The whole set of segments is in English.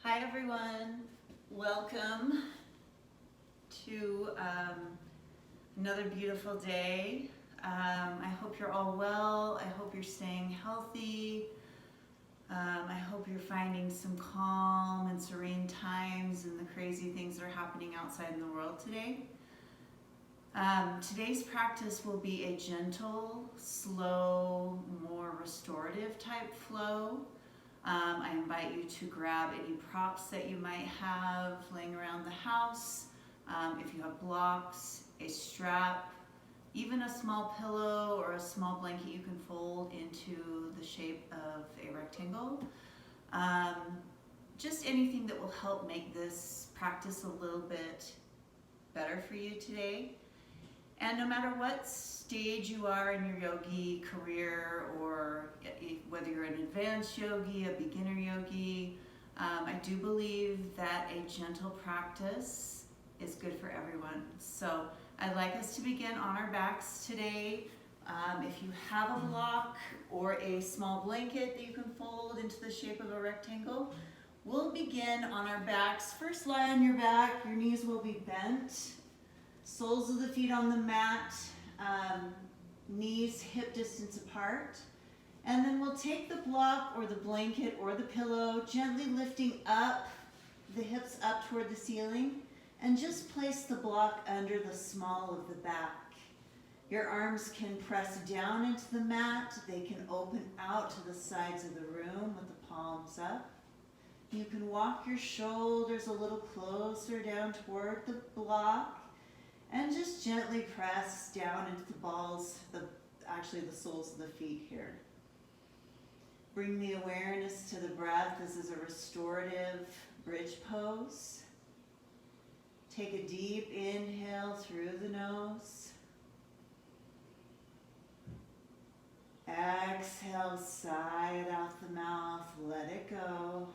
Hi everyone, welcome to another beautiful day. I hope you're all well. I hope you're staying healthy. I hope you're finding some calm and serene times in the crazy things that are happening outside in the world today. Today's practice will be a gentle, slow, more restorative type flow. I invite you to grab any props that you might have laying around the house. If you have blocks, a strap, even a small pillow or a small blanket you can fold into the shape of a rectangle. Just anything that will help make this practice a little bit better for you today. And no matter what stage you are in your yogi career, or whether you're an advanced yogi, a beginner yogi, I do believe that a gentle practice is good for everyone. So I'd like us to begin on our backs today. If you have a block or a small blanket that you can fold into the shape of a rectangle, we'll begin on our backs. First, lie on your back. Your knees will be bent. Soles of the feet on the mat, knees hip distance apart. And then we'll take the block or the blanket or the pillow, gently lifting up, the hips up toward the ceiling, and just place the block under the small of the back. Your arms can press down into the mat. They can open out to the sides of the room with the palms up. You can walk your shoulders a little closer down toward the block. And just gently press down into the balls, actually the soles of the feet here. Bring the awareness to the breath. This is a restorative bridge pose. Take a deep inhale through the nose. Exhale, sigh it out the mouth, let it go.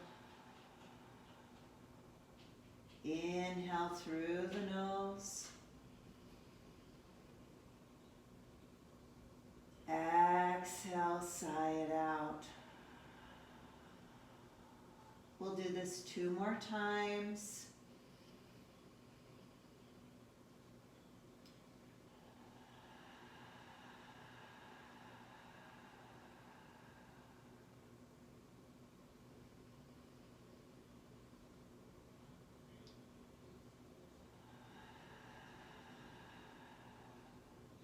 Inhale through the nose. Exhale, sigh it out. We'll do this 2 more times.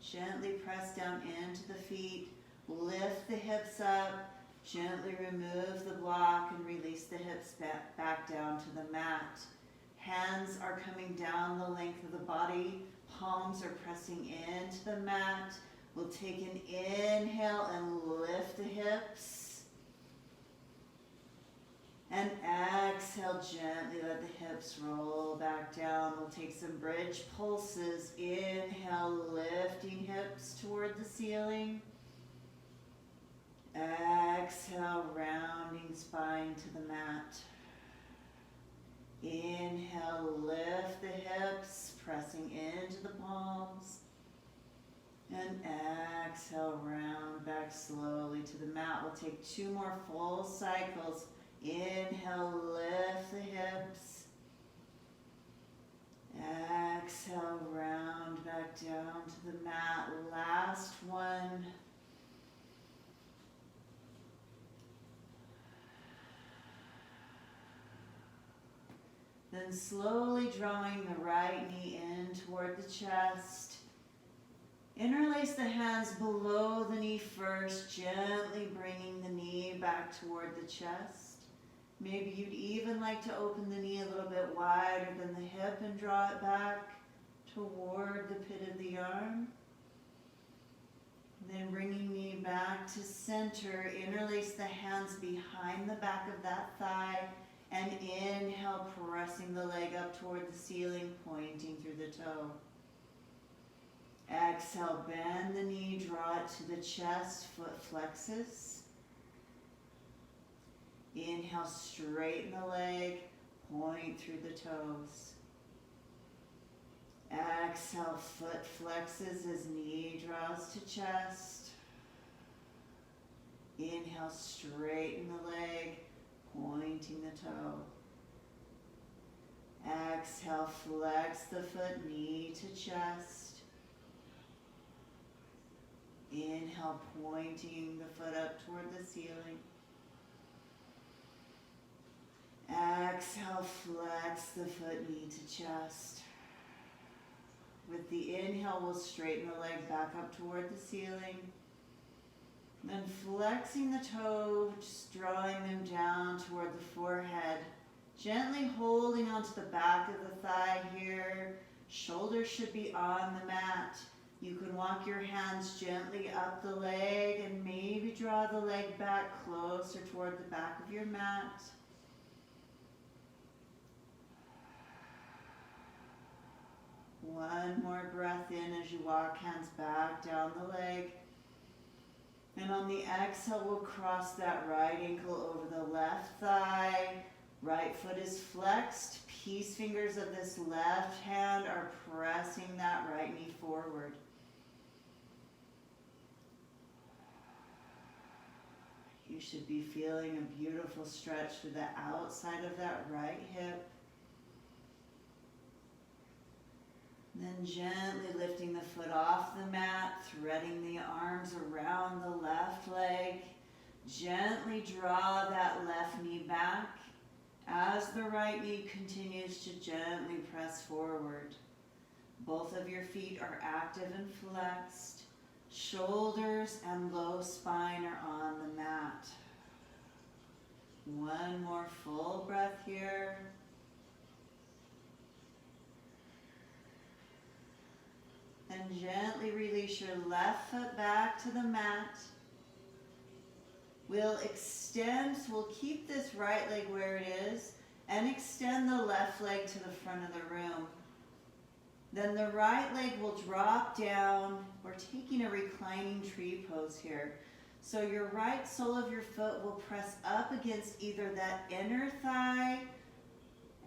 Gently press down into the feet, lift the hips up, gently remove the block and release the hips back down to the mat. Hands are coming down the length of the body, palms are pressing into the mat. We'll take an inhale and lift the hips. And exhale, gently let the hips roll back down. We'll take some bridge pulses. Inhale, lifting hips toward the ceiling. Exhale, rounding spine to the mat. Inhale, lift the hips, pressing into the palms. And exhale, round back slowly to the mat. We'll take 2 more full cycles. Inhale, lift the hips. Exhale, round back down to the mat. Last one. Then slowly drawing the right knee in toward the chest. Interlace the hands below the knee first, gently bringing the knee back toward the chest. Maybe you'd even like to open the knee a little bit wider than the hip and draw it back toward the pit of the arm. Then bringing knee back to center, interlace the hands behind the back of that thigh, and inhale, pressing the leg up toward the ceiling, pointing through the toe. Exhale, bend the knee, draw it to the chest, foot flexes. Inhale, straighten the leg, point through the toes. Exhale, foot flexes as knee draws to chest. Inhale, straighten the leg, pointing the toe. Exhale, flex the foot, knee to chest. Inhale, pointing the foot up toward the ceiling. Exhale, flex the foot, knee to chest. With the inhale, we'll straighten the leg back up toward the ceiling. Then flexing the toe, just drawing them down toward the forehead. Gently holding onto the back of the thigh here. Shoulders should be on the mat. You can walk your hands gently up the leg and maybe draw the leg back closer toward the back of your mat. One more breath in as you walk hands back down the leg. And on the exhale, we'll cross that right ankle over the left thigh. Right foot is flexed. Peace fingers of this left hand are pressing that right knee forward. You should be feeling a beautiful stretch through the outside of that right hip. Then gently lifting the foot off the mat, threading the arms around the left leg. Gently draw that left knee back as the right knee continues to gently press forward. Both of your feet are active and flexed. Shoulders and low spine are on the mat. One more full breath here. And gently release your left foot back to the mat. We'll extend, so we'll keep this right leg where it is and extend the left leg to the front of the room. Then the right leg will drop down. We're taking a reclining tree pose here. So your right sole of your foot will press up against either that inner thigh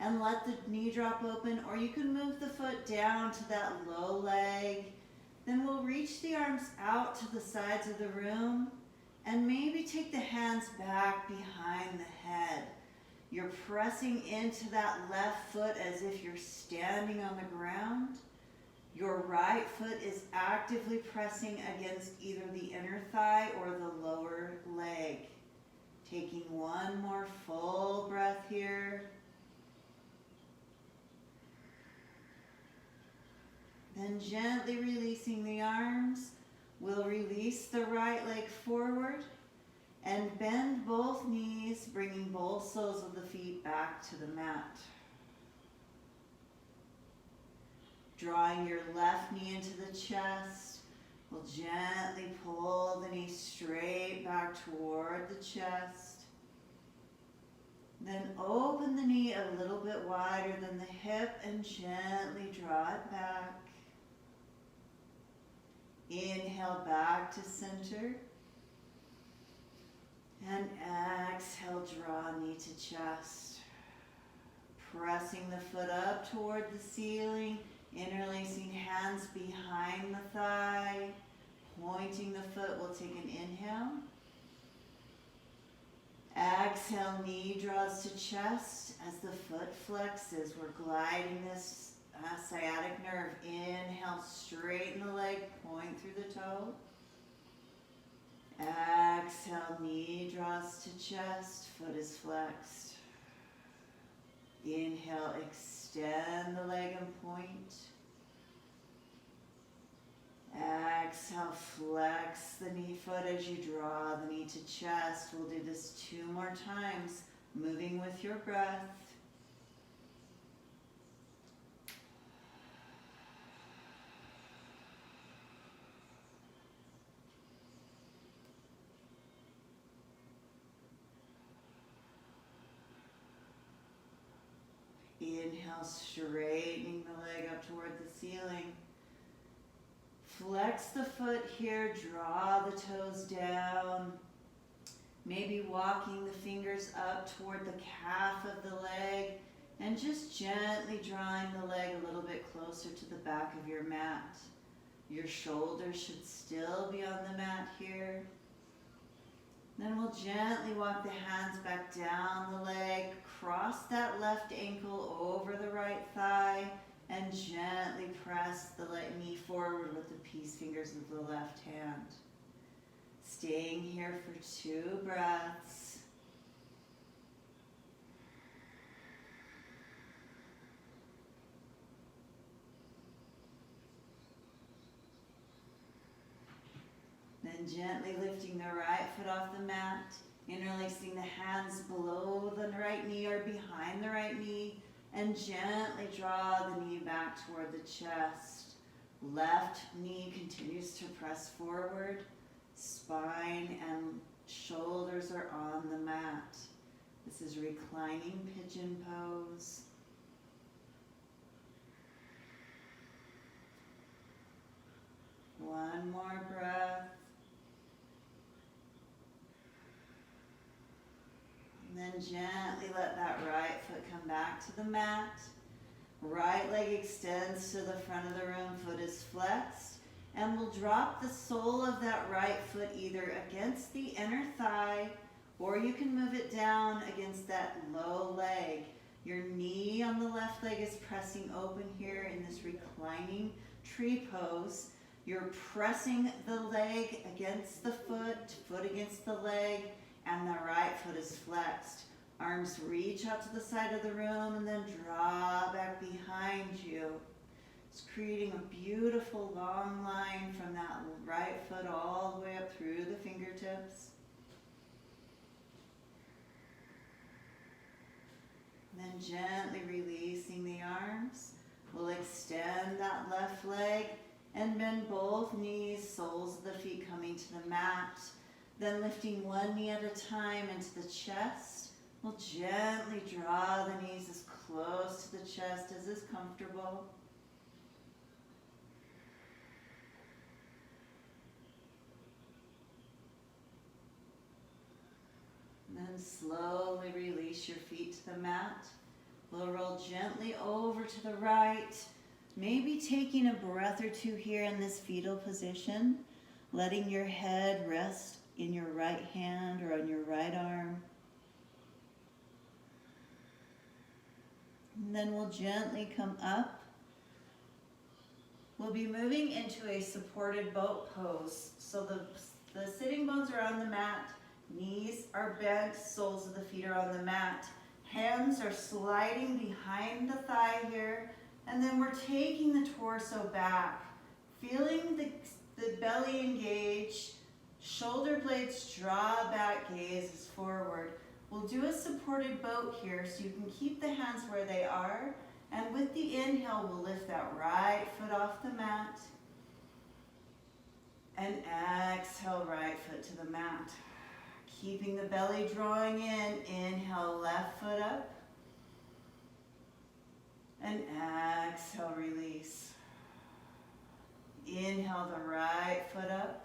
and let the knee drop open, or you can move the foot down to that low leg. Then we'll reach the arms out to the sides of the room and maybe take the hands back behind the head. You're pressing into that left foot as if you're standing on the ground. Your right foot is actively pressing against either the inner thigh or the lower leg. Taking one more full breath here. Then gently releasing the arms, we'll release the right leg forward and bend both knees, bringing both soles of the feet back to the mat. Drawing your left knee into the chest, we'll gently pull the knee straight back toward the chest. Then open the knee a little bit wider than the hip and gently draw it back. Inhale back to center. And exhale, draw knee to chest. Pressing the foot up toward the ceiling, interlacing hands behind the thigh. Pointing the foot, we'll take an inhale. Exhale, knee draws to chest as the foot flexes. We're gliding this sciatic nerve. Inhale, straighten the leg, point through the toe. Exhale, knee draws to chest, foot is flexed. Inhale, extend the leg and point. Exhale, flex the knee foot as you draw the knee to chest. We'll do this 2 more times, moving with your breath. Inhale, straightening the leg up toward the ceiling. Flex the foot here, draw the toes down. Maybe walking the fingers up toward the calf of the leg and just gently drawing the leg a little bit closer to the back of your mat. Your shoulders should still be on the mat here. Then we'll gently walk the hands back down the leg, cross that left ankle over the right thigh, and gently press the knee forward with the peace fingers of the left hand. Staying here for 2 breaths. Then gently lifting the right foot off the mat, interlacing the hands below the right knee or behind the right knee, and gently draw the knee back toward the chest. Left knee continues to press forward. Spine and shoulders are on the mat. This is reclining pigeon pose. One more breath. And then gently let that right foot come back to the mat. Right leg extends to the front of the room, foot is flexed. And we'll drop the sole of that right foot either against the inner thigh, or you can move it down against that low leg. Your knee on the left leg is pressing open here in this reclining tree pose. You're pressing the leg against the foot against the leg, and the right foot is flexed. Arms reach out to the side of the room and then draw back behind you. It's creating a beautiful long line from that right foot all the way up through the fingertips. And then gently releasing the arms. We'll extend that left leg and bend both knees, soles of the feet coming to the mat. Then lifting one knee at a time into the chest. We'll gently draw the knees as close to the chest as is comfortable. And then slowly release your feet to the mat. We'll roll gently over to the right. Maybe taking a breath or two here in this fetal position, letting your head rest in your right hand or on your right arm. And then we'll gently come up. We'll be moving into a supported boat pose. So the sitting bones are on the mat, knees are bent, soles of the feet are on the mat. Hands are sliding behind the thigh here, and then we're taking the torso back, feeling the belly engage, shoulder blades draw back, gaze is forward. We'll do a supported boat here so you can keep the hands where they are, and with the inhale we'll lift that right foot off the mat, and exhale right foot to the mat. Keeping the belly drawing in, inhale left foot up, and exhale release. Inhale the right foot up,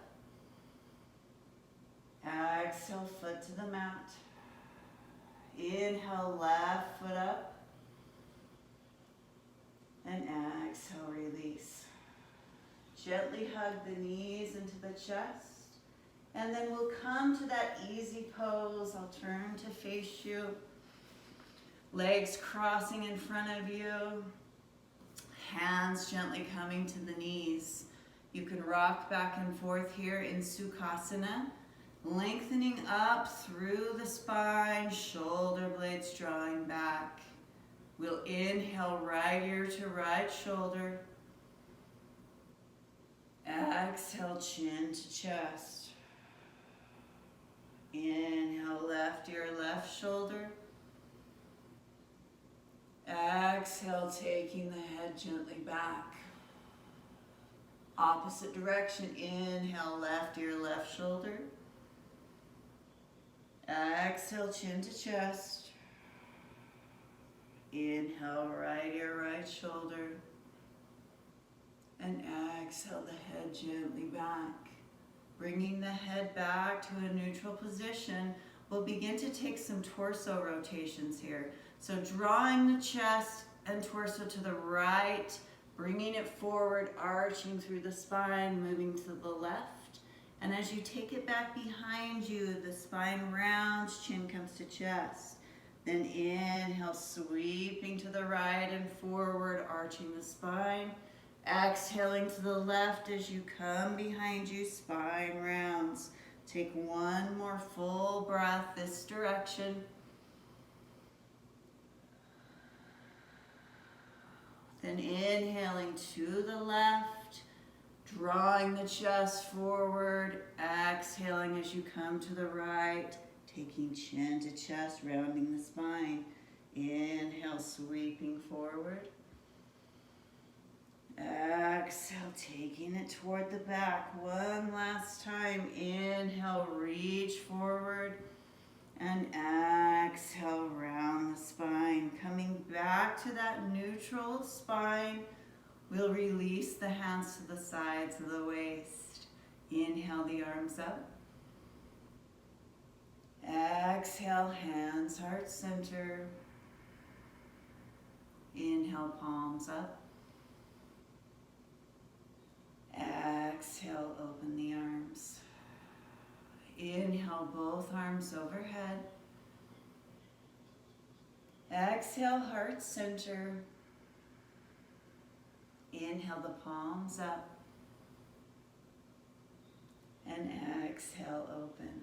exhale foot to the mat. Inhale left foot up, and exhale release. Gently hug the knees into the chest. And then we'll come to that easy pose. I'll turn to face you. Legs crossing in front of you. Hands gently coming to the knees. You can rock back and forth here in Sukhasana. Lengthening up through the spine, shoulder blades drawing back. We'll inhale right ear to right shoulder. Exhale chin to chest. Inhale, left ear, left shoulder. Exhale, taking the head gently back. Opposite direction, inhale, left ear, left shoulder. Exhale, chin to chest. Inhale, right ear, right shoulder. And exhale the head gently back. Bringing the head back to a neutral position, we'll begin to take some torso rotations here. So drawing the chest and torso to the right, bringing it forward, arching through the spine, moving to the left, And as you take it back behind you, the spine rounds, chin comes to chest. Then inhale, sweeping to the right and forward, arching the spine. Exhaling to the left as you come behind you, spine rounds. Take one more full breath this direction. Then inhaling to the left, drawing the chest forward, exhaling as you come to the right, taking chin to chest, rounding the spine. Inhale, sweeping forward. Exhale, taking it toward the back. One last time. Inhale, reach forward. And exhale, round the spine. Coming back to that neutral spine. We'll release the hands to the sides of the waist. Inhale the arms up. Exhale, hands, heart center. Inhale, palms up. Exhale, open the arms. Inhale, both arms overhead. Exhale, heart center. Inhale the palms up. And exhale, open.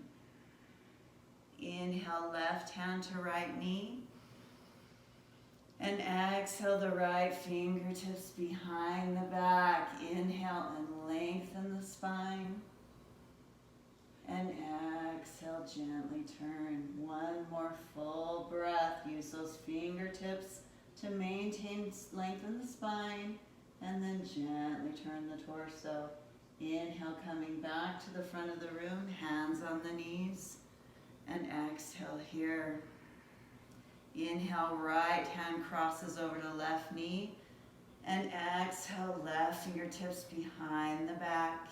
Inhale, left hand to right knee. And exhale the right fingertips behind the back. Inhale and lengthen the spine. And exhale, gently turn. One more full breath. Use those fingertips to maintain, lengthen the spine. And then gently turn the torso. Inhale, coming back to the front of the room, hands on the knees. And exhale here. Inhale, right hand crosses over to left knee. And exhale, left fingertips behind the back.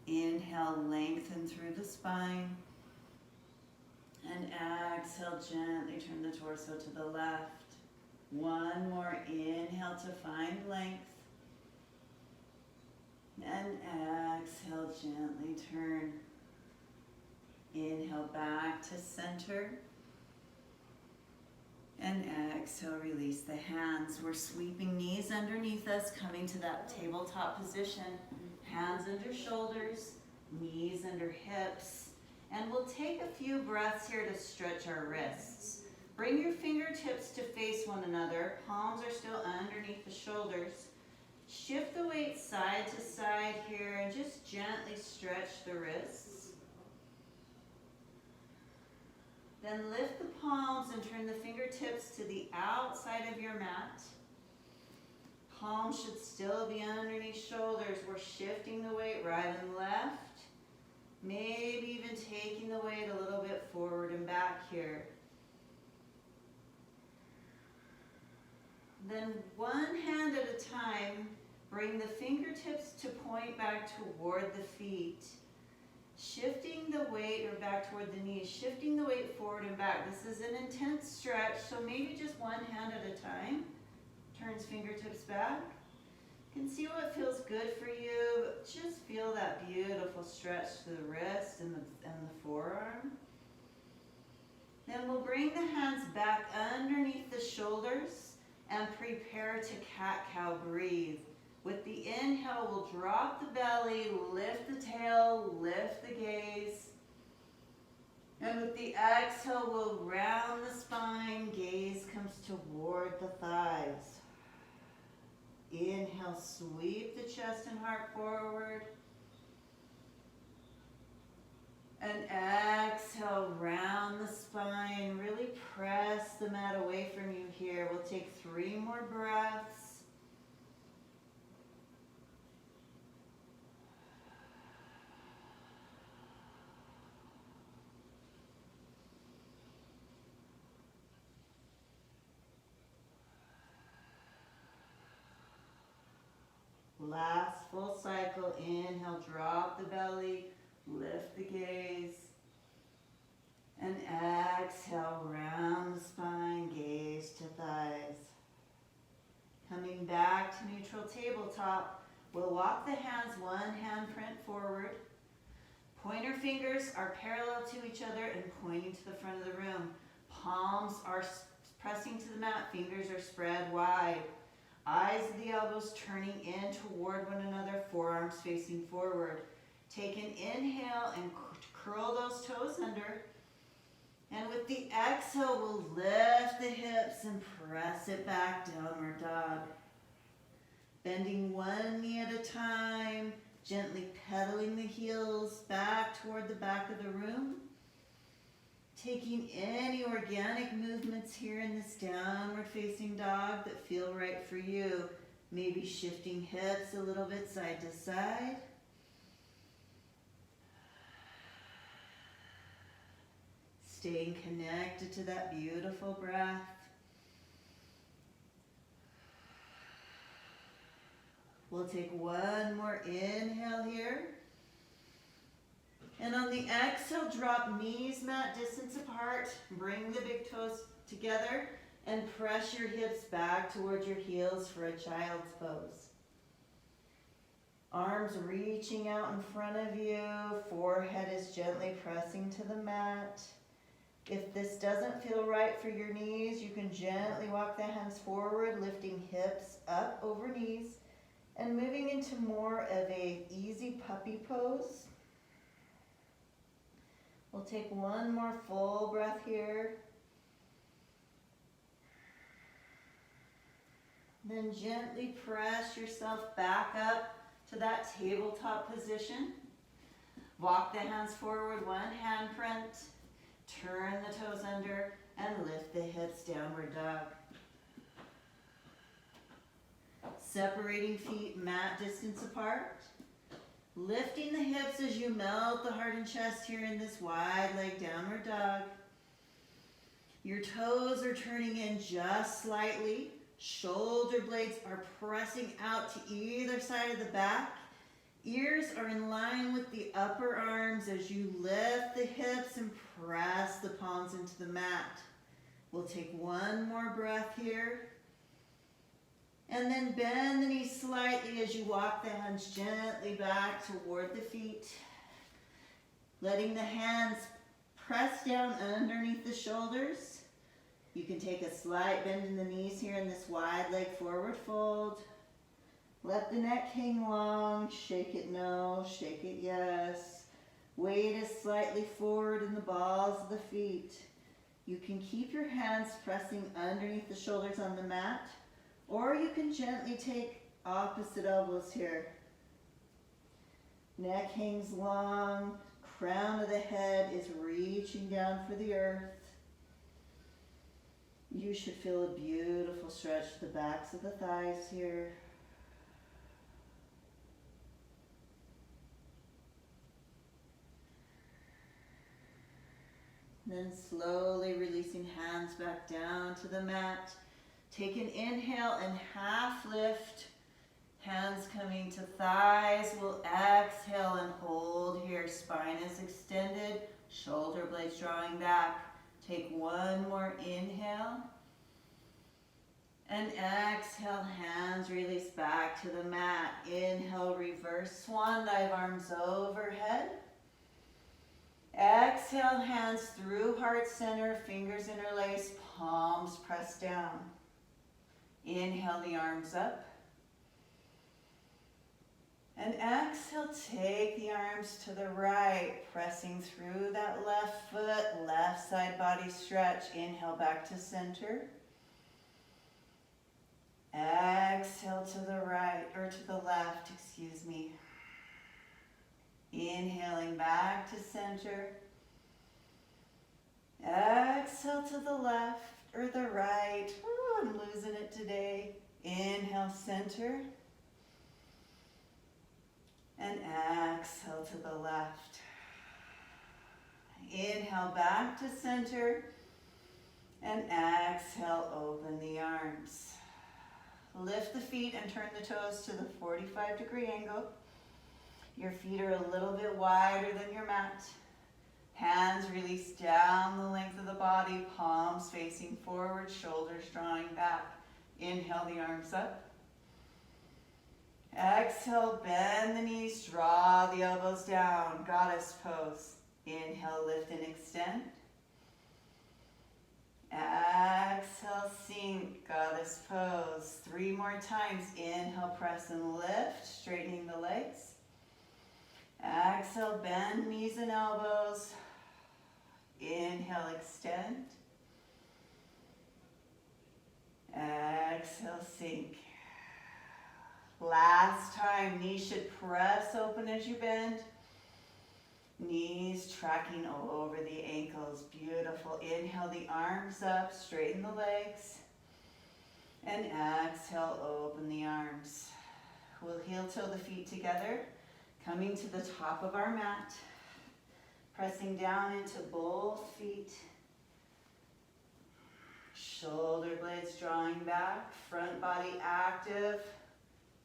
Inhale, lengthen through the spine. And exhale, gently turn the torso to the left. One more inhale to find length. And exhale, gently turn. Inhale back to center. And exhale, release the hands. We're sweeping knees underneath us, coming to that tabletop position. Hands under shoulders, knees under hips. And we'll take a few breaths here to stretch our wrists. Bring your fingertips to face one another. Palms are still underneath the shoulders. Shift the weight side to side here and just gently stretch the wrists. Then lift the palms and turn the fingertips to the outside of your mat. Palms should still be underneath shoulders. We're shifting the weight right and left. Maybe even taking the weight a little bit forward and back here. Then one hand at a time, bring the fingertips to point back toward the feet. Shifting the weight, or back toward the knees, shifting the weight forward and back. This is an intense stretch, so maybe just one hand at a time. Turns fingertips back. You can see what feels good for you. Just feel that beautiful stretch to the wrist and the forearm. Then we'll bring the hands back underneath the shoulders and prepare to cat-cow. Breathe. With the inhale, we'll drop the belly, lift the tail, lift the gaze. And with the exhale, we'll round the spine, gaze comes toward the thighs. Inhale, sweep the chest and heart forward. And exhale, round the spine, really press the mat away from you here. We'll take 3 more breaths. Last full cycle. Inhale, drop the belly, lift the gaze. And exhale, round the spine, gaze to thighs. Coming back to neutral tabletop, we'll walk the hands one handprint forward. Pointer fingers are parallel to each other and pointing to the front of the room. Palms are pressing to the mat, fingers are spread wide. Eyes of the elbows turning in toward one another, forearms facing forward. Take an inhale and curl those toes under. And with the exhale, we'll lift the hips and press it back, downward dog. Bending one knee at a time, gently pedaling the heels back toward the back of the room. Taking any organic movements here in this downward facing dog that feel right for you. Maybe shifting hips a little bit side to side. Staying connected to that beautiful breath. We'll take one more inhale here. And on the exhale, drop knees mat distance apart. Bring the big toes together and press your hips back towards your heels for a child's pose. Arms reaching out in front of you. Forehead is gently pressing to the mat. If this doesn't feel right for your knees, you can gently walk the hands forward, lifting hips up over knees and moving into more of a easy puppy pose. We'll take one more full breath here. Then gently press yourself back up to that tabletop position. Walk the hands forward, one hand print. Turn the toes under and lift the hips, downward dog. Separating feet mat distance apart. Lifting the hips as you melt the heart and chest here in this wide leg downward dog. Your toes are turning in just slightly. Shoulder blades are pressing out to either side of the back. Ears are in line with the upper arms as you lift the hips and press the palms into the mat. We'll take one more breath here. And then bend the knees slightly as you walk the hands gently back toward the feet. Letting the hands press down underneath the shoulders. You can take a slight bend in the knees here in this wide leg forward fold. Let the neck hang long. Shake it no, shake it yes. Weight is slightly forward in the balls of the feet. You can keep your hands pressing underneath the shoulders on the mat. Or you can gently take opposite elbows here. Neck hangs long, crown of the head is reaching down for the earth. You should feel a beautiful stretch to the backs of the thighs here. Then slowly releasing hands back down to the mat. Take an inhale and half lift. Hands coming to thighs. We'll exhale and hold here. Spine is extended. Shoulder blades drawing back. Take one more inhale. And exhale, hands release back to the mat. Inhale, reverse swan dive, arms overhead. Exhale, hands through heart center, fingers interlace, palms press down. Inhale the arms up. And exhale, take the arms to the right, pressing through that left foot, left side body stretch. Inhale back to center. Exhale to the right, or to the left, excuse me. Inhaling back to center. Exhale to the left or the right. Ooh, I'm losing it today. Inhale, center. And exhale to the left. Inhale back to center. And exhale, open the arms. Lift the feet and turn the toes to the 45-degree angle. Your feet are a little bit wider than your mat. Hands release down the length of the body, palms facing forward, shoulders drawing back. Inhale the arms up. Exhale, bend the knees, draw the elbows down, goddess pose. Inhale, lift and extend. Exhale, sink, goddess pose. 3 more times. Inhale, press and lift, straightening the legs. Exhale, bend knees and elbows. Inhale, extend. Exhale, sink. Last time, knees should press open as you bend. Knees tracking over the ankles. Beautiful. Inhale the arms up, straighten the legs. And exhale, open the arms. We'll heel toe the feet together, coming to the top of our mat. Pressing down into both feet. Shoulder blades drawing back, front body active.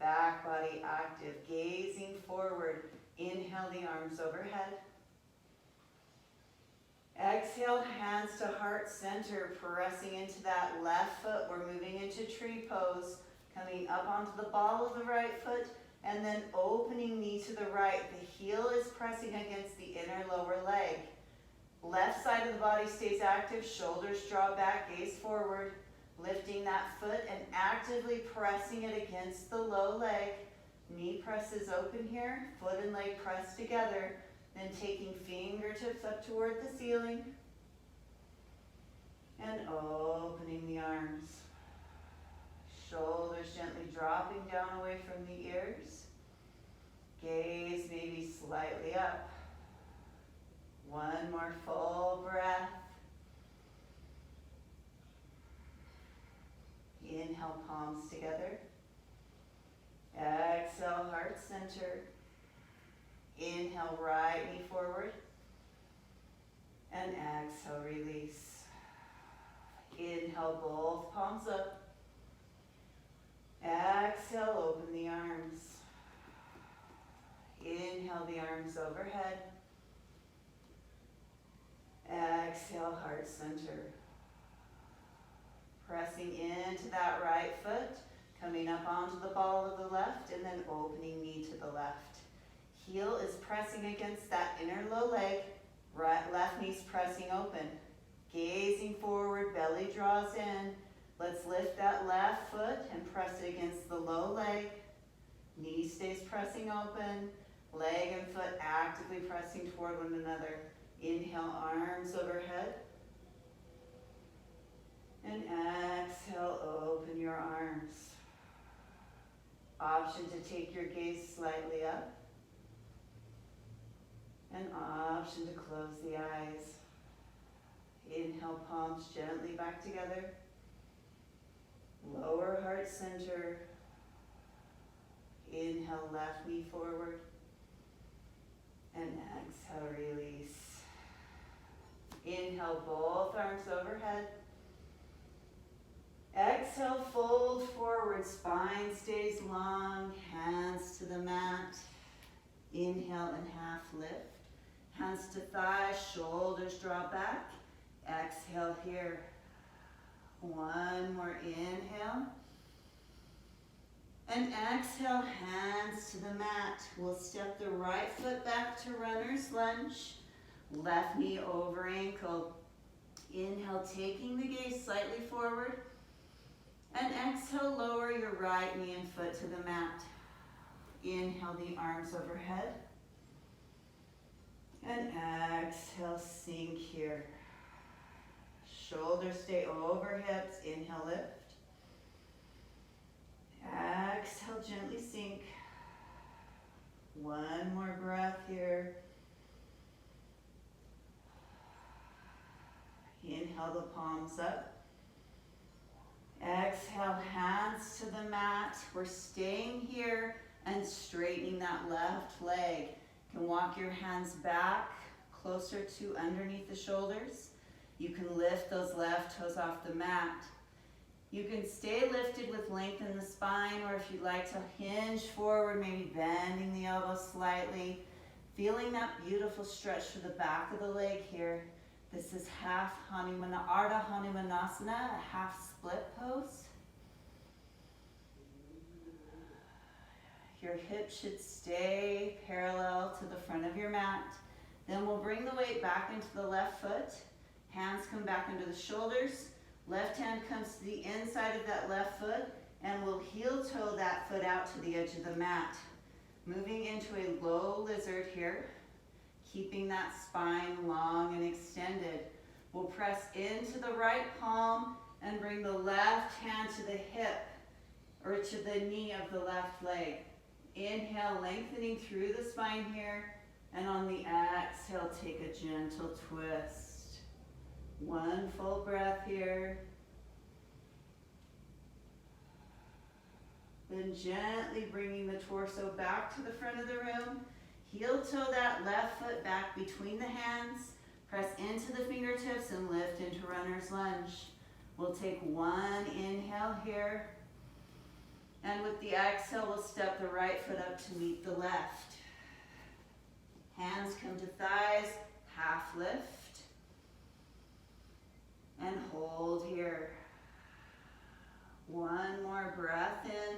Back body active, gazing forward. Inhale the arms overhead. Exhale, hands to heart center, pressing into that left foot. We're moving into tree pose, coming up onto the ball of the right foot, and then opening knee to the right. The heel is pressing against the inner lower leg. Left side of the body stays active, shoulders draw back, gaze forward. Lifting that foot and actively pressing it against the low leg. Knee presses open here, foot and leg press together. Then taking fingertips up toward the ceiling. And opening the arms. Shoulders gently dropping down away from the ears. Gaze maybe slightly up. One more full breath. Inhale, palms together. Exhale, heart center. Inhale, right knee forward. And exhale, release. Inhale, both palms up. Exhale, open the arms. Inhale, the arms overhead. Exhale, heart center. Pressing into that right foot, coming up onto the ball of the left, and then opening knee to the left. Heel is pressing against that inner low leg, right, left knee's pressing open. Gazing forward, belly draws in. Let's lift that left foot and press it against the low leg. Knee stays pressing open, leg and foot actively pressing toward one another. Inhale, arms overhead. And exhale, open your arms. Option to take your gaze slightly up. An option to close the eyes. Inhale, palms gently back together. Lower heart center. Inhale, left knee forward. And exhale, release. Inhale, both arms overhead. Exhale, fold forward, spine stays long, hands to the mat. Inhale and half lift. Hands to thighs, shoulders draw back. Exhale here. One more inhale. And exhale, hands to the mat. We'll step the right foot back to runner's lunge. Left knee over ankle. Inhale, taking the gaze slightly forward. And exhale, lower your right knee and foot to the mat. Inhale, the arms overhead. And exhale, sink here. Shoulders stay over hips. Inhale, lift. Exhale, gently sink. One more breath here. Inhale, the palms up. Exhale, hands to the mat. We're staying here and straightening that left leg. You can walk your hands back closer to underneath the shoulders. You can lift those left toes off the mat. You can stay lifted with length in the spine, or if you'd like to hinge forward, maybe bending the elbows slightly. Feeling that beautiful stretch to the back of the leg here. This is half Ardha Hanumanasana, a half split pose. Your hips should stay parallel to the front of your mat. Then we'll bring the weight back into the left foot. Hands come back under the shoulders. Left hand comes to the inside of that left foot, and we'll heel toe that foot out to the edge of the mat. Moving into a low lizard here, keeping that spine long and extended. We'll press into the right palm and bring the left hand to the hip or to the knee of the left leg. Inhale, lengthening through the spine here, and on the exhale, take a gentle twist. One full breath here. Then gently bringing the torso back to the front of the room. Heel toe that left foot back between the hands. Press into the fingertips and lift into runner's lunge. We'll take one inhale here. And with the exhale, we'll step the right foot up to meet the left. Hands come to thighs, half lift. And hold here. One more breath in.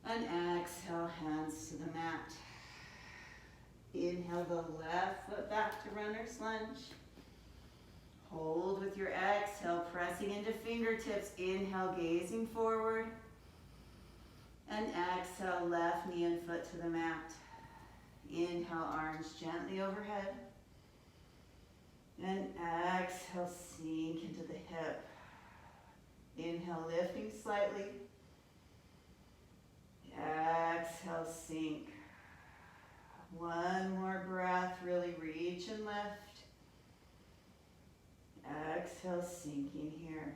And exhale, hands to the mat. Inhale the left foot back to runner's lunge. Hold with your exhale, pressing into fingertips. Inhale, gazing forward. And exhale, left knee and foot to the mat. Inhale, arms gently overhead. And exhale, sink into the hip. Inhale, lifting slightly. Exhale, sink. One more breath, really reach and lift. Exhale, sinking here.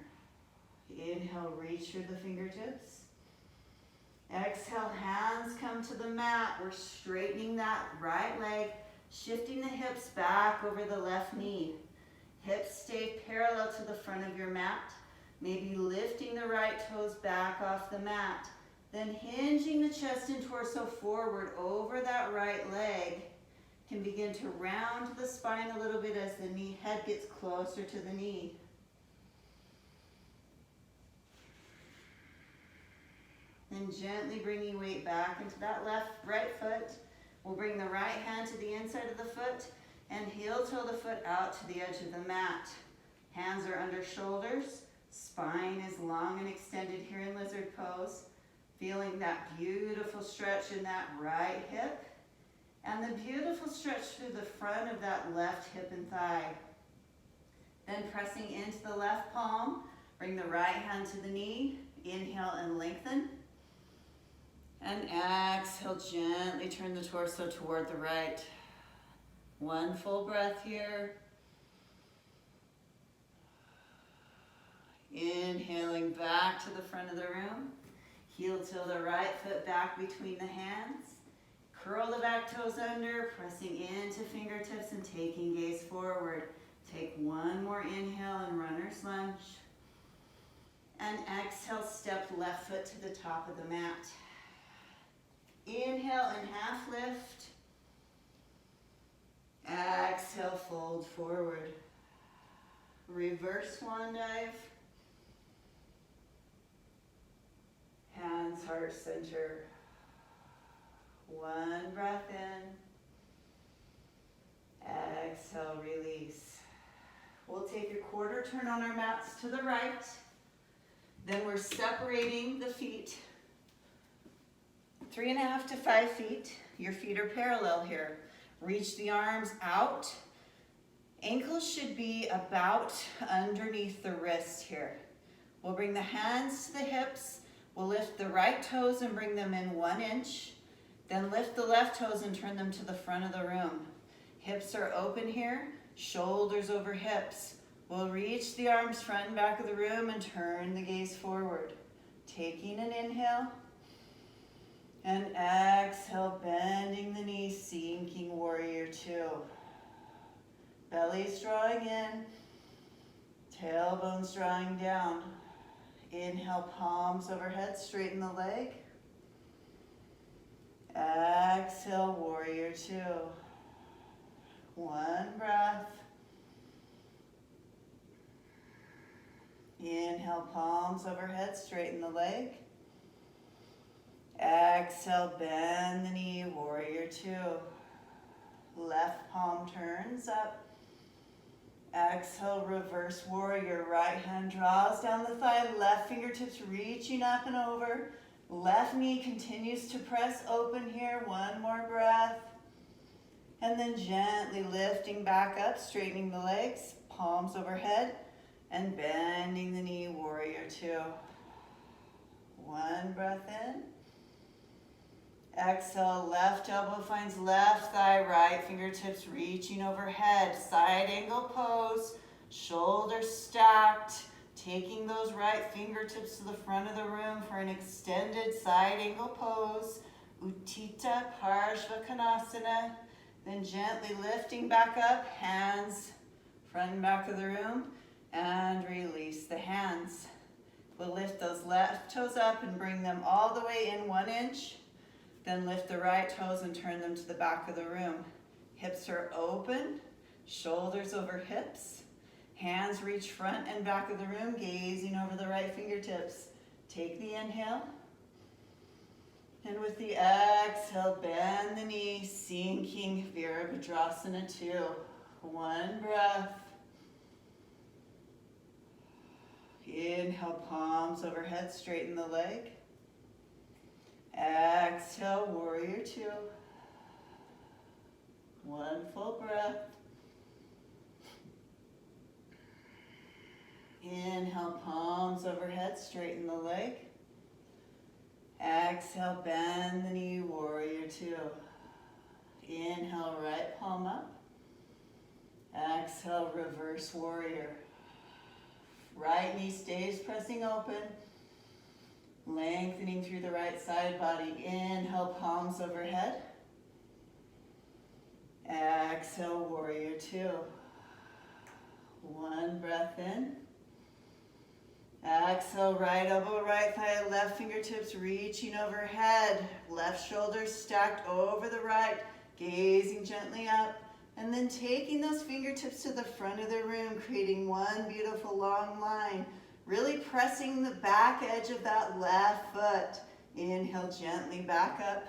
Inhale, reach through the fingertips. Exhale, hands come to the mat. We're straightening that right leg, shifting the hips back over the left knee. Hips stay parallel to the front of your mat. Maybe lifting the right toes back off the mat. Then hinging the chest and torso forward over that right leg. Can begin to round the spine a little bit as the knee head gets closer to the knee. Then gently bringing weight back into that right foot. We'll bring the right hand to the inside of the foot and heel toe the foot out to the edge of the mat. Hands are under shoulders. Spine is long and extended here in lizard pose. Feeling that beautiful stretch in that right hip. And the beautiful stretch through the front of that left hip and thigh. Then pressing into the left palm, bring the right hand to the knee. Inhale and lengthen. And exhale, gently turn the torso toward the right. One full breath here. Inhaling back to the front of the room. Heel toe the right foot back between the hands. Curl the back toes under, pressing into fingertips and taking gaze forward. Take one more inhale and runner's lunge. And exhale, step left foot to the top of the mat. Inhale and half lift. Exhale, fold forward. Reverse swan dive. Hands heart center. One breath in. Exhale, release. We'll take a quarter turn on our mats to the right. Then we're separating the feet. 3.5 to 5 feet. Your feet are parallel here. Reach the arms out. Ankles should be about underneath the wrist here. We'll bring the hands to the hips. We'll lift the right toes and bring them in 1 inch. Then lift the left toes and turn them to the front of the room. Hips are open here, shoulders over hips. We'll reach the arms front and back of the room and turn the gaze forward. Taking an inhale. And exhale, bending the knees, sinking warrior 2. Belly's drawing in, tailbone's drawing down. Inhale, palms overhead, straighten the leg. Exhale, warrior 2. One breath. Inhale, palms overhead, straighten the leg. Exhale, bend the knee, warrior two. Left palm turns up. Exhale, reverse warrior. Right hand draws down the thigh, left fingertips reaching up and over. Left knee continues to press open here. One more breath. And then gently lifting back up, straightening the legs, palms overhead, and bending the knee, warrior two. One breath in. Exhale, left elbow finds left thigh, right fingertips reaching overhead. Side angle pose, shoulders stacked. Taking those right fingertips to the front of the room for an extended side angle pose. Utthita Parshvakonasana. Then gently lifting back up, hands front and back of the room, and release the hands. We'll lift those left toes up and bring them all the way in 1 inch. Then lift the right toes and turn them to the back of the room. Hips are open, shoulders over hips. Hands reach front and back of the room, gazing over the right fingertips. Take the inhale. And with the exhale, bend the knee, sinking Virabhadrasana 2. One breath. Inhale, palms overhead, straighten the leg. Exhale, warrior two. One full breath. Inhale, palms overhead, straighten the leg. Exhale, bend the knee, warrior two. Inhale, right palm up. Exhale, reverse warrior. Right knee stays pressing open. Lengthening through the right side body. Inhale, palms overhead. Exhale, warrior two. One breath in. Exhale, right elbow, right thigh, left fingertips reaching overhead. Left shoulder stacked over the right, gazing gently up. And then taking those fingertips to the front of the room, creating one beautiful long line. Really pressing the back edge of that left foot. Inhale, gently back up.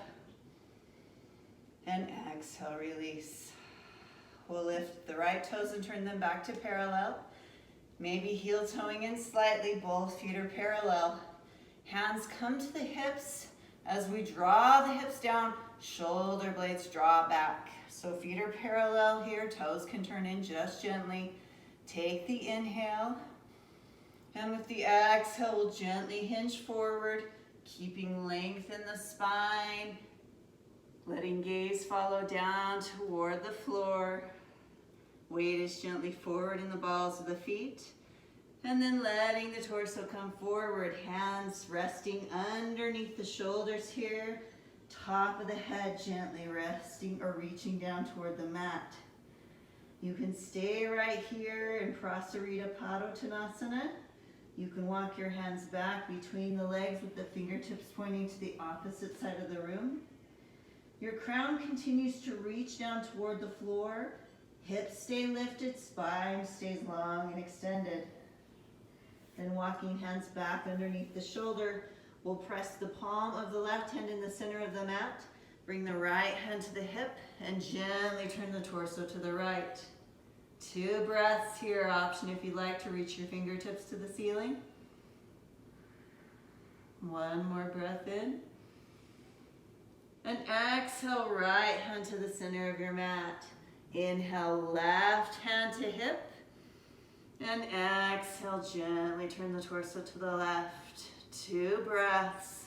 And exhale, release. We'll lift the right toes and turn them back to parallel. Maybe heel toeing in slightly, both feet are parallel. Hands come to the hips. As we draw the hips down, shoulder blades draw back. So feet are parallel here, toes can turn in just gently. Take the inhale. And with the exhale, we'll gently hinge forward, keeping length in the spine. Letting gaze follow down toward the floor. Weight is gently forward in the balls of the feet. And then letting the torso come forward. Hands resting underneath the shoulders here. Top of the head gently resting or reaching down toward the mat. You can stay right here in Prasarita Padottanasana. You can walk your hands back between the legs with the fingertips pointing to the opposite side of the room. Your crown continues to reach down toward the floor. Hips stay lifted, spine stays long and extended. Then walking hands back underneath the shoulder, we'll press the palm of the left hand in the center of the mat. Bring the right hand to the hip and gently turn the torso to the right. 2 breaths here, option if you'd like to reach your fingertips to the ceiling. 1 more breath in. And exhale, right hand to the center of your mat. Inhale, left hand to hip. And exhale, gently turn the torso to the left. 2 breaths.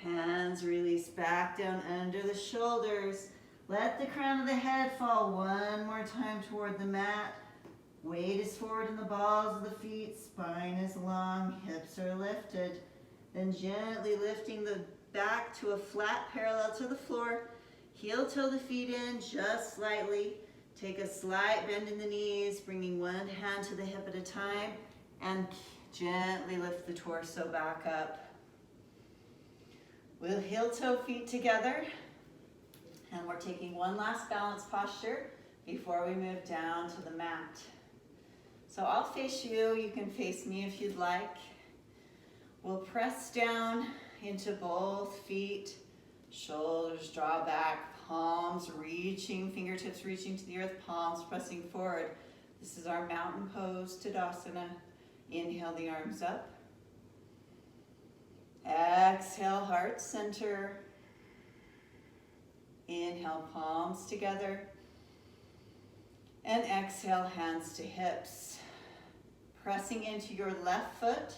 Hands release back down under the shoulders. Let the crown of the head fall 1 more time toward the mat. Weight is forward in the balls of the feet. Spine is long. Hips are lifted. Then gently lifting the back to a flat parallel to the floor. Heel toe the feet in just slightly. Take a slight bend in the knees, bringing one hand to the hip at a time. And gently lift the torso back up. We'll heel toe feet together. And we're taking one last balance posture before we move down to the mat. So I'll face you, you can face me if you'd like. We'll press down into both feet, shoulders draw back, palms reaching, fingertips reaching to the earth, palms pressing forward. This is our mountain pose, Tadasana. Inhale the arms up. Exhale, heart center. Inhale, palms together. And exhale, hands to hips. Pressing into your left foot,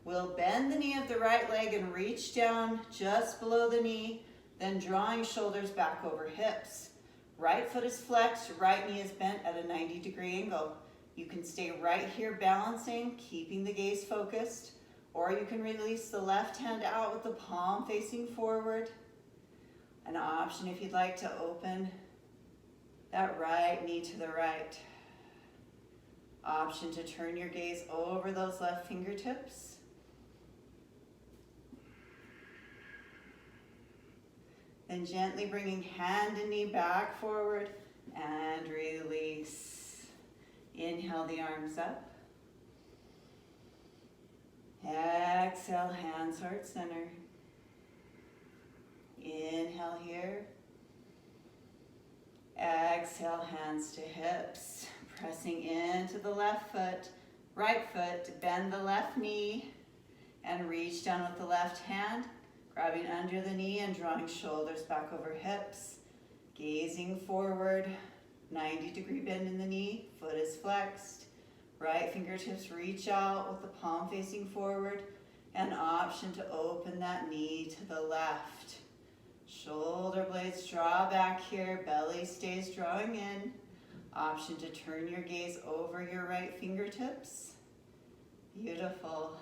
we'll bend the knee of the right leg and reach down just below the knee, then drawing shoulders back over hips. Right foot is flexed, right knee is bent at a 90-degree angle. You can stay right here balancing, keeping the gaze focused, or you can release the left hand out with the palm facing forward. An option if you'd like to open that right knee to the right. Option to turn your gaze over those left fingertips. Then gently bringing hand and knee back forward and release. Inhale the arms up. Exhale, hands, heart center. Inhale here. Exhale, hands to hips. Pressing into the left foot, right foot, bend the left knee and reach down with the left hand, grabbing under the knee and drawing shoulders back over hips. Gazing forward, 90-degree bend in the knee, foot is flexed. Right fingertips reach out with the palm facing forward. An option to open that knee to the left. Shoulder blades draw back here, belly stays drawing in. Option to turn your gaze over your right fingertips. Beautiful.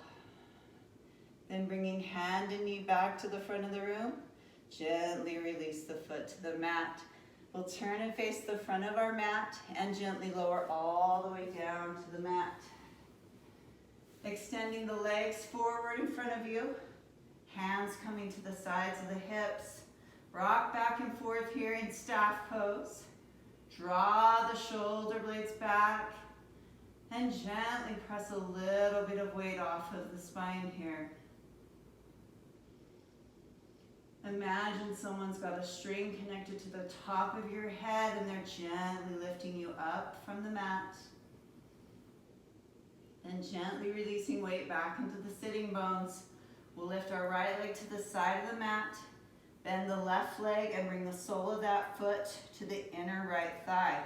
Then bringing hand and knee back to the front of the room. Gently release the foot to the mat. We'll turn and face the front of our mat and gently lower all the way down to the mat. Extending the legs forward in front of you. Hands coming to the sides of the hips. Rock back and forth here in staff pose. Draw the shoulder blades back and gently press a little bit of weight off of the spine here. Imagine someone's got a string connected to the top of your head and they're gently lifting you up from the mat. And gently releasing weight back into the sitting bones. We'll lift our right leg to the side of the mat. Bend the left leg and bring the sole of that foot to the inner right thigh.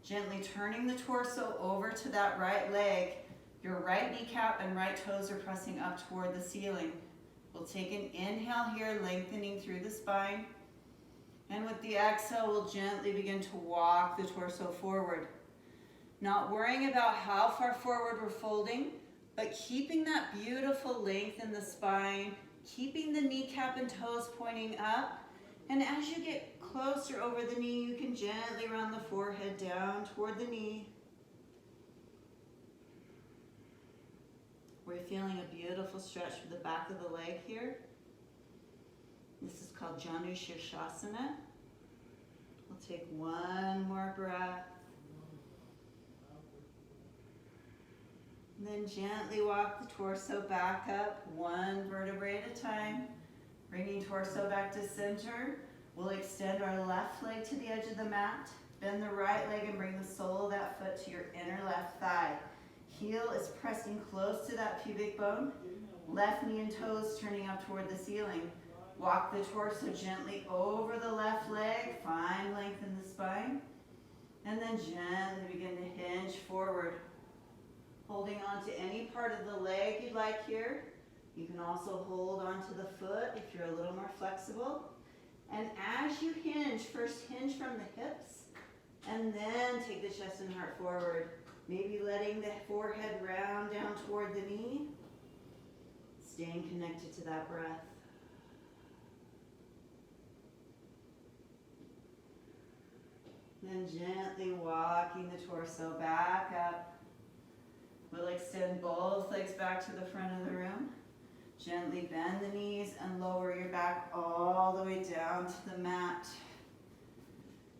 Gently turning the torso over to that right leg. Your right kneecap and right toes are pressing up toward the ceiling. We'll take an inhale here, lengthening through the spine. And with the exhale, we'll gently begin to walk the torso forward. Not worrying about how far forward we're folding, but keeping that beautiful length in the spine, keeping the kneecap and toes pointing up. And as you get closer over the knee, you can gently round the forehead down toward the knee. We're feeling a beautiful stretch for the back of the leg here. This is called Janu Shirshasana. We'll take one more breath. And then gently walk the torso back up, one vertebrae at a time. Bringing torso back to center. We'll extend our left leg to the edge of the mat. Bend the right leg and bring the sole of that foot to your inner left thigh. Heel is pressing close to that pubic bone. Left knee and toes turning up toward the ceiling. Walk the torso gently over the left leg. Find length in the spine. And then gently begin to hinge forward. Holding on to any part of the leg you'd like here. You can also hold onto the foot if you're a little more flexible. And as you hinge, first hinge from the hips, and then take the chest and heart forward. Maybe letting the forehead round down toward the knee. Staying connected to that breath. Then gently walking the torso back up. We'll extend both legs back to the front of the room. Gently bend the knees and lower your back all the way down to the mat.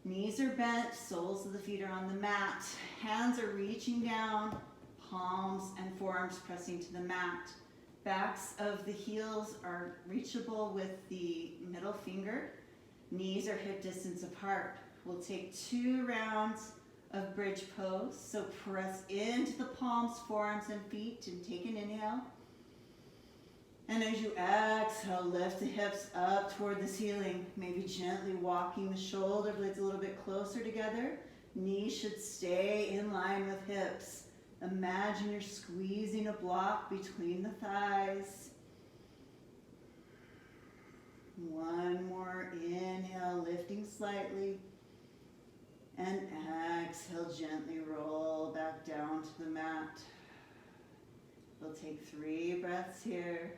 Knees are bent, soles of the feet are on the mat. Hands are reaching down, palms and forearms pressing to the mat. Backs of the heels are reachable with the middle finger. Knees are hip distance apart. We'll take 2 rounds of bridge pose. So press into the palms, forearms, and feet and take an inhale. And as you exhale, lift the hips up toward the ceiling, maybe gently walking the shoulder blades a little bit closer together. Knees should stay in line with hips. Imagine you're squeezing a block between the thighs. One more inhale, lifting slightly. And exhale, gently roll back down to the mat. We'll take 3 breaths here.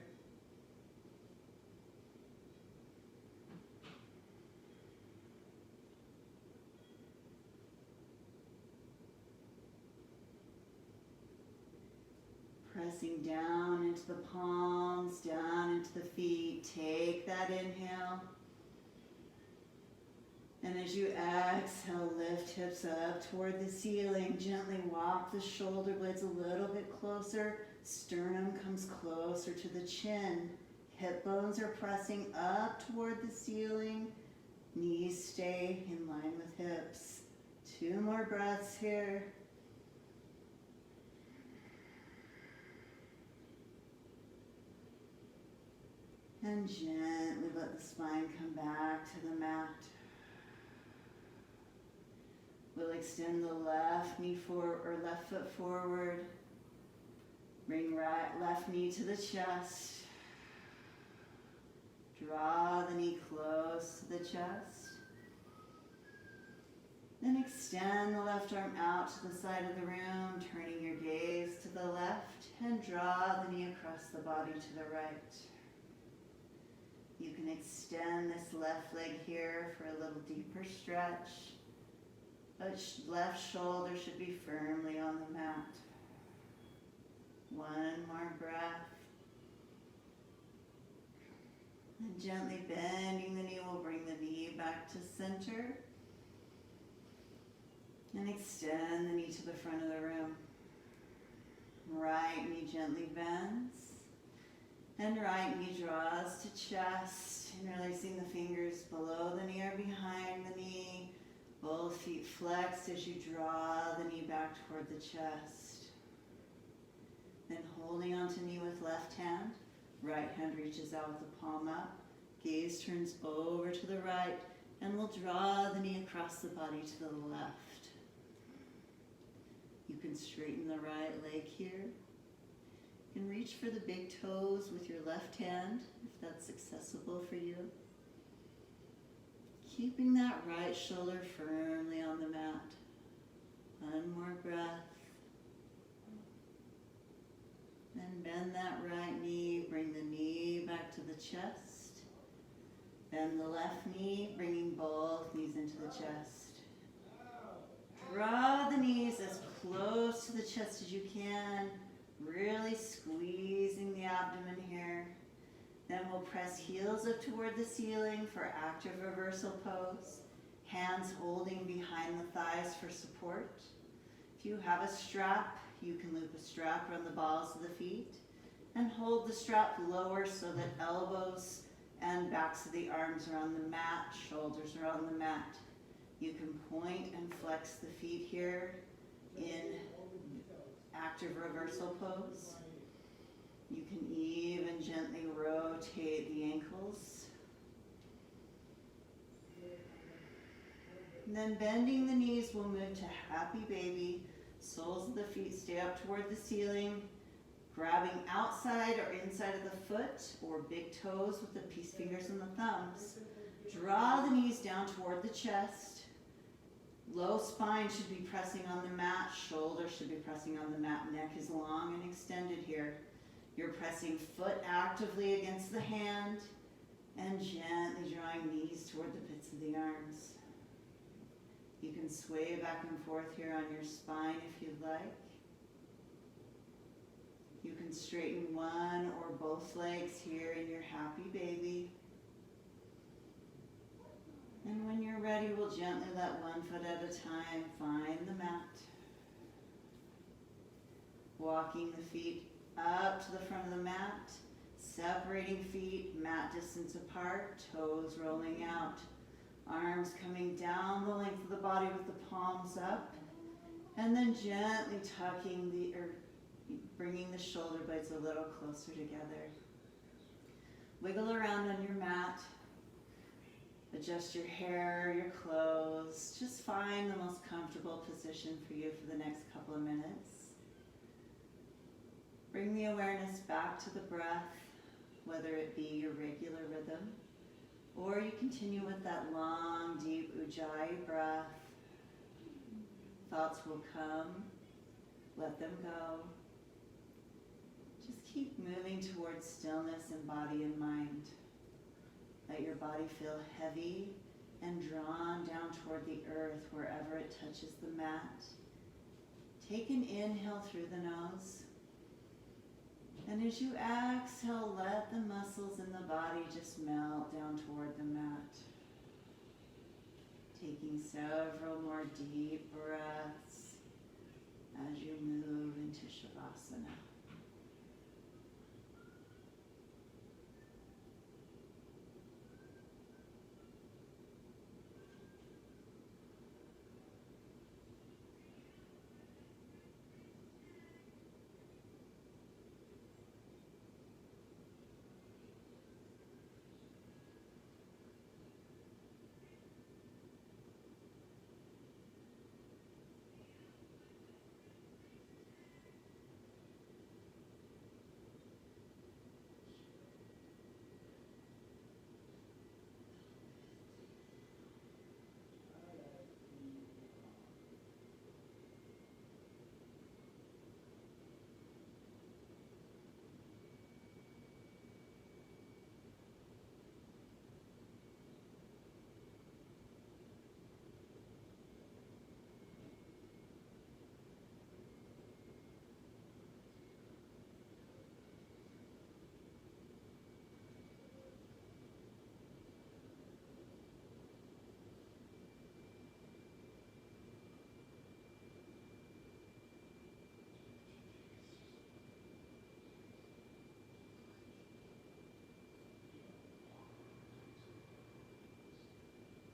Pressing down into the palms, down into the feet. Take that inhale. And as you exhale, lift hips up toward the ceiling. Gently walk the shoulder blades a little bit closer. Sternum comes closer to the chin. Hip bones are pressing up toward the ceiling. Knees stay in line with hips. 2 more breaths here. And gently let the spine come back to the mat. We'll extend the left foot forward. Bring left knee to the chest. Draw the knee close to the chest. Then extend the left arm out to the side of the room, turning your gaze to the left, and draw the knee across the body to the right. You can extend this left leg here for a little deeper stretch. But left shoulder should be firmly on the mat. 1 more breath. And gently bending the knee will bring the knee back to center. And extend the knee to the front of the room. Right knee gently bends. And right knee draws to chest, interlacing the fingers below the knee or behind the knee. Both feet flexed as you draw the knee back toward the chest. Then holding onto knee with left hand, right hand reaches out with the palm up. Gaze turns over to the right, and we'll draw the knee across the body to the left. You can straighten the right leg here. You can reach for the big toes with your left hand, if that's accessible for you. Keeping that right shoulder firmly on the mat. 1 more breath. Then bend that right knee, bring the knee back to the chest. Bend the left knee, bringing both knees into the chest. Draw the knees as close to the chest as you can. Really squeezing the abdomen here. Then we'll press heels up toward the ceiling for active reversal pose. Hands holding behind the thighs for support. If you have a strap, you can loop a strap around the balls of the feet and hold the strap lower so that elbows and backs of the arms are on the mat, shoulders are on the mat. You can point and flex the feet here in active reversal pose. You can even gently rotate the ankles. And then bending the knees, we'll move to happy baby. Soles of the feet stay up toward the ceiling. Grabbing outside or inside of the foot or big toes with the peace fingers and the thumbs. Draw the knees down toward the chest. Low spine should be pressing on the mat. Shoulders should be pressing on the mat. Neck is long and extended here. You're pressing foot actively against the hand and gently drawing knees toward the pits of the arms. You can sway back and forth here on your spine if you'd like. You can straighten one or both legs here in your happy baby. And when you're ready, ready, we'll gently let one foot at a time find the mat. Walking the feet up to the front of the mat, separating feet, mat distance apart, toes rolling out, arms coming down the length of the body with the palms up, and then gently tucking bringing the shoulder blades a little closer together. Wiggle around on your mat. Adjust your hair, your clothes. Just find the most comfortable position for you for the next couple of minutes. Bring the awareness back to the breath, whether it be your regular rhythm, or you continue with that long, deep Ujjayi breath. Thoughts will come, let them go. Just keep moving towards stillness in body and mind. Let your body feel heavy and drawn down toward the earth wherever it touches the mat. Take an inhale through the nose. And as you exhale, let the muscles in the body just melt down toward the mat. Taking several more deep breaths as you move into Shavasana.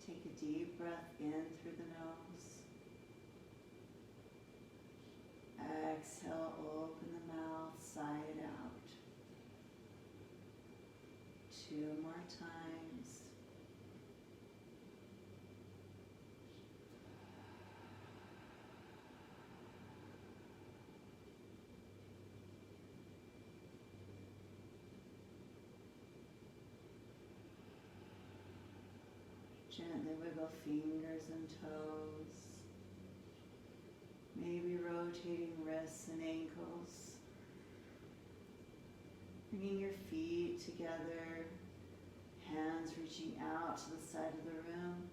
Take a deep breath in through the nose. Exhale, open the mouth, sigh it out. 2 more times. Gently wiggle fingers and toes. Maybe rotating wrists and ankles. Bringing your feet together, hands reaching out to the side of the room.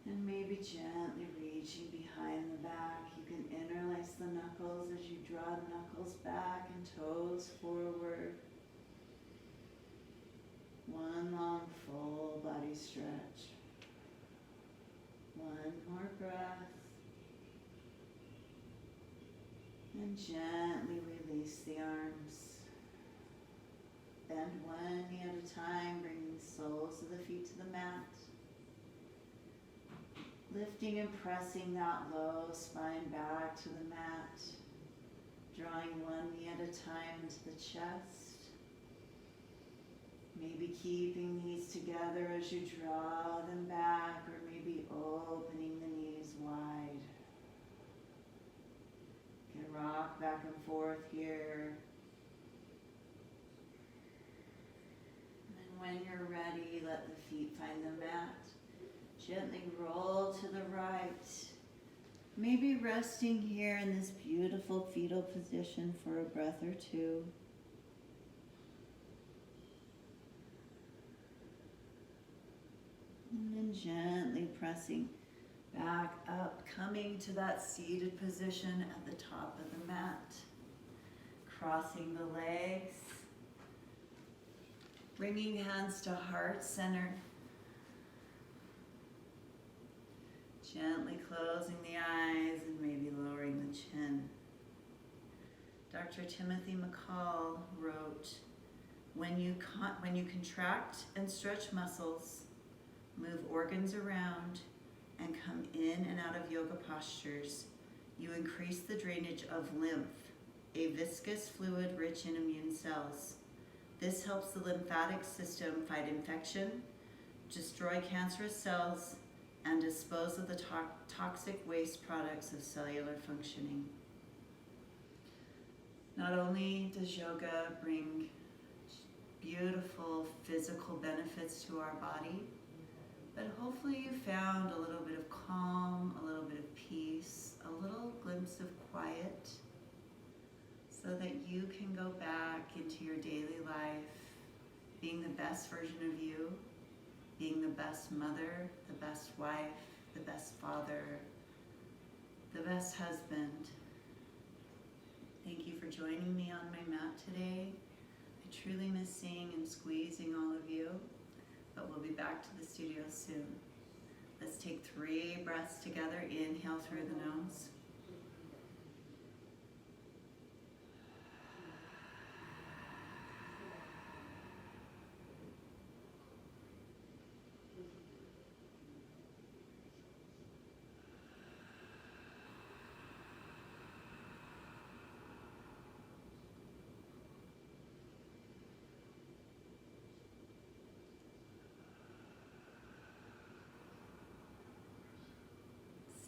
And maybe gently reaching behind the back. You can interlace the knuckles as you draw the knuckles back and toes forward. One long full body stretch. One more breath. And gently release the arms. Bend one knee at a time, bringing the soles of the feet to the mat. Lifting and pressing that low spine back to the mat. Drawing one knee at a time into the chest. Maybe keeping these together as you draw them back, or maybe opening the knees wide. You can rock back and forth here. And when you're ready, let the feet find the mat. Gently roll to the right. Maybe resting here in this beautiful fetal position for a breath or two. And then gently pressing back up, coming to that seated position at the top of the mat. Crossing the legs. Bringing hands to heart center. Gently closing the eyes and maybe lowering the chin. Dr. Timothy McCall wrote, when you contract and stretch muscles, move organs around, and come in and out of yoga postures, you increase the drainage of lymph, a viscous fluid rich in immune cells. This helps the lymphatic system fight infection, destroy cancerous cells, and dispose of the toxic waste products of cellular functioning. Not only does yoga bring beautiful physical benefits to our body, but hopefully you found a little bit of calm, a little bit of peace, a little glimpse of quiet, so that you can go back into your daily life being the best version of you, being the best mother, the best wife, the best father, the best husband. Thank you for joining me on my mat today. I truly miss seeing and squeezing all of you, but we'll be back to the studio soon. Let's take 3 breaths together. Inhale through the nose.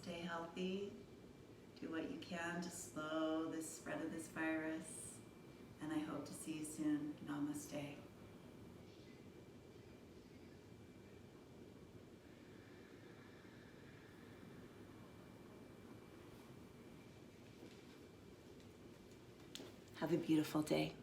Stay healthy. Do what you can to slow the spread of this virus. And I hope to see you soon. Namaste. Have a beautiful day.